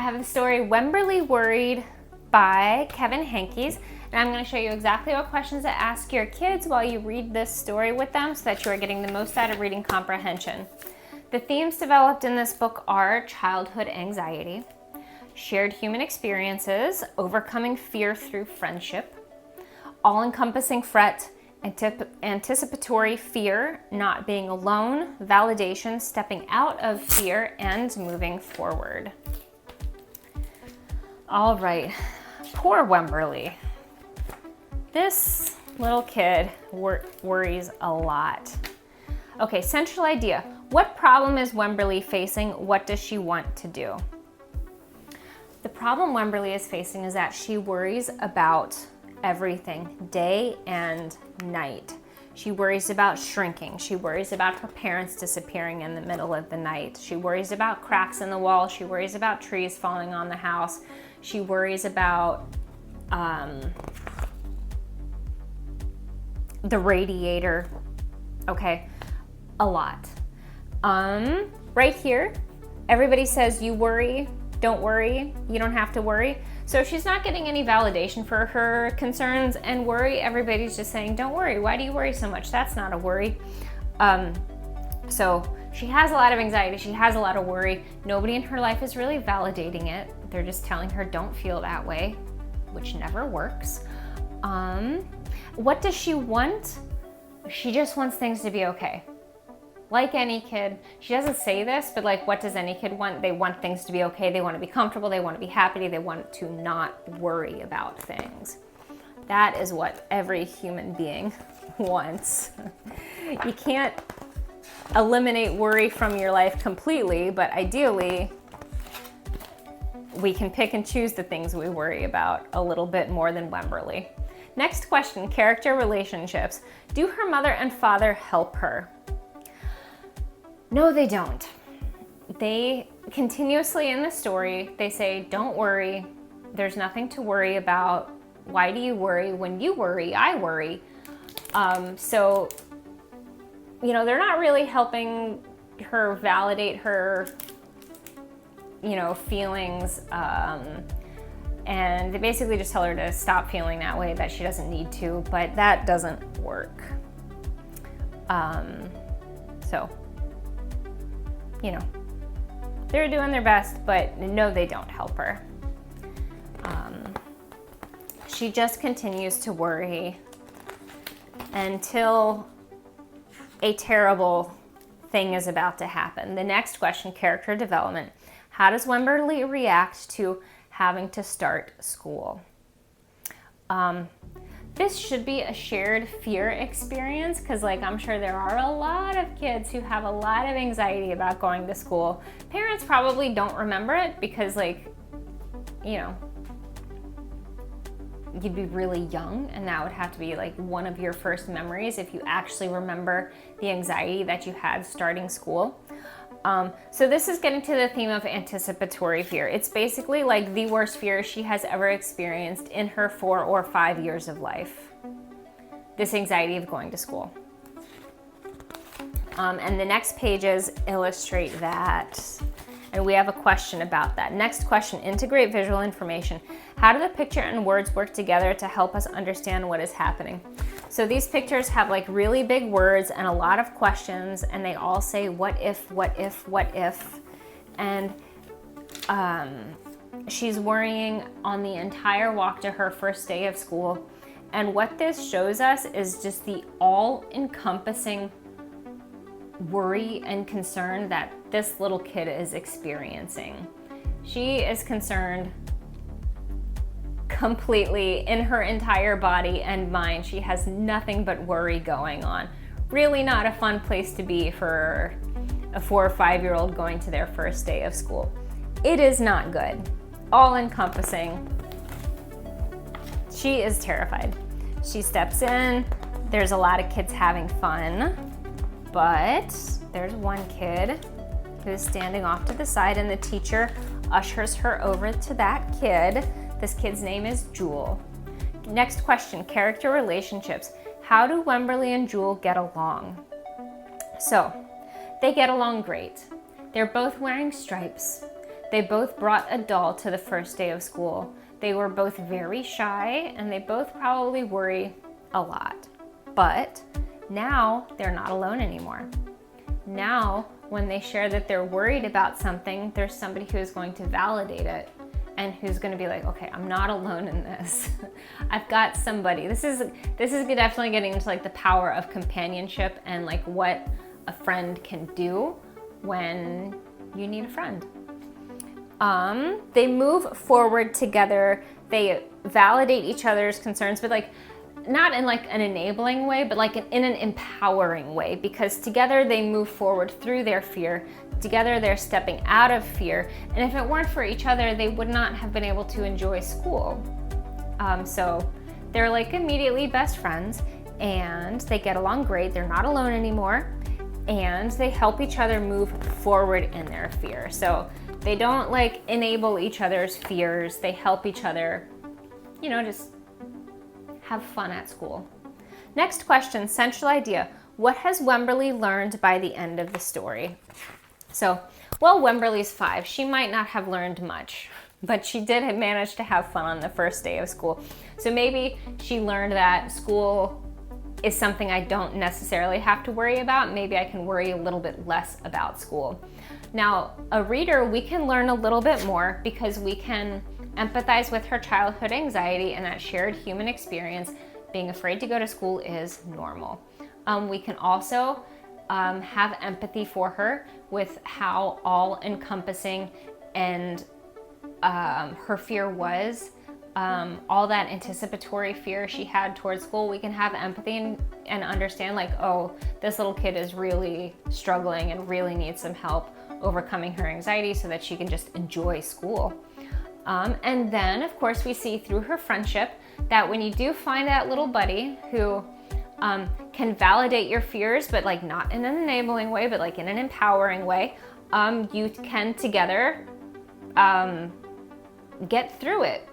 have the story Wemberly Worried by Kevin Henkes, and I'm going to show you exactly what questions to ask your kids while you read this story with them so that you are getting the most out of reading comprehension. The themes developed in this book are childhood anxiety, shared human experiences, overcoming fear through friendship, all-encompassing fret, anticipatory fear, not being alone, validation, stepping out of fear, and moving forward. All right, poor Wemberly. This little kid worries a lot. Okay, central idea. What problem is Wemberly facing? What does she want to do? The problem Wemberly is facing is that she worries about everything, day and night. She worries about shrinking. She worries about her parents disappearing in the middle of the night. She worries about cracks in the wall. She worries about trees falling on the house. She worries about the radiator. Okay, a lot. Right here, everybody says you worry, don't worry, you don't have to worry. So she's not getting any validation for her concerns and worry. Everybody's just saying, don't worry. Why do you worry so much? That's not a worry. So she has a lot of anxiety. She has a lot of worry. Nobody in her life is really validating it. They're just telling her, don't feel that way, which never works. What does she want? She just wants things to be okay. Like any kid, she doesn't say this, but like, what does any kid want? They want things to be okay. They want to be comfortable. They want to be happy. They want to not worry about things. That is what every human being wants. You can't eliminate worry from your life completely, but ideally, we can pick and choose the things we worry about a little bit more than Wemberly. Next question, character relationships. Do her mother and father help her? No, they don't. They continuously in the story, they say, don't worry. There's nothing to worry about. Why do you worry? When you worry, I worry. So, you know, they're not really helping her validate her, you know, feelings. And they basically just tell her to stop feeling that way, that she doesn't need to, but that doesn't work. So, you know, they're doing their best, but no, they don't help her. She just continues to worry until a terrible thing is about to happen. The next question, character development. How does Wemberly react to having to start school? This should be a shared fear experience because, like, I'm sure there are a lot of kids who have a lot of anxiety about going to school. Parents probably don't remember it because, like, you know, you'd be really young and that would have to be like one of your first memories if you actually remember the anxiety that you had starting school. So this is getting to the theme of anticipatory fear. It's basically like the worst fear she has ever experienced in her 4 or 5 years of life. This anxiety of going to school. And the next pages illustrate that. And we have a question about that. Next question, integrate visual information. How do the picture and words work together to help us understand what is happening? So these pictures have like really big words and a lot of questions, and they all say, what if, what if, what if? And she's worrying on the entire walk to her first day of school. And what this shows us is just the all-encompassing worry and concern that this little kid is experiencing. She is concerned completely in her entire body and mind. She has nothing but worry going on. Really not a fun place to be for a 4 or 5-year-old going to their first day of school. It is not good. All encompassing. She is terrified. She steps in. There's a lot of kids having fun, but there's one kid who's standing off to the side and the teacher ushers her over to that kid. This kid's name is Jewel. Next question, character relationships. How do Wemberly and Jewel get along? So, they get along great. They're both wearing stripes. They both brought a doll to the first day of school. They were both very shy, and they both probably worry a lot. But now they're not alone anymore. Now, when they share that they're worried about something, there's somebody who is going to validate it and who's going to be like, okay, I'm not alone in this. I've got somebody. This is definitely getting into like the power of companionship and like what a friend can do when you need a friend. They move forward together. They validate each other's concerns, but like not in like an enabling way, but like in an empowering way, because together they move forward through their fear. Together they're stepping out of fear. And if it weren't for each other, they would not have been able to enjoy school. So they're like immediately best friends, and they get along great. They're not alone anymore, and they help each other move forward in their fear. So they don't like enable each other's fears. They help each other, you know, just have fun at school. Next question, central idea. What has Wemberly learned by the end of the story? So, well, Wemberly's 5. She might not have learned much, but she did manage to have fun on the first day of school. So maybe she learned that school is something I don't necessarily have to worry about. Maybe I can worry a little bit less about school. Now, a reader, we can learn a little bit more because we can empathize with her childhood anxiety and that shared human experience. Being afraid to go to school is normal. We can also have empathy for her with how all-encompassing and her fear was. All that anticipatory fear she had towards school, we can have empathy and understand like, oh, this little kid is really struggling and really needs some help overcoming her anxiety so that she can just enjoy school. And then, of course, we see through her friendship that when you do find that little buddy who can validate your fears, but like not in an enabling way, but like in an empowering way, you can together get through it.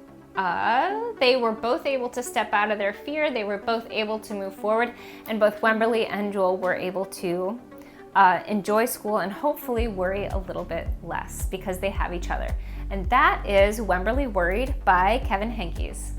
They were both able to step out of their fear. They were both able to move forward, and both Wemberly and Joel were able to enjoy school and hopefully worry a little bit less because they have each other. And that is Wemberly Worried by Kevin Henkes.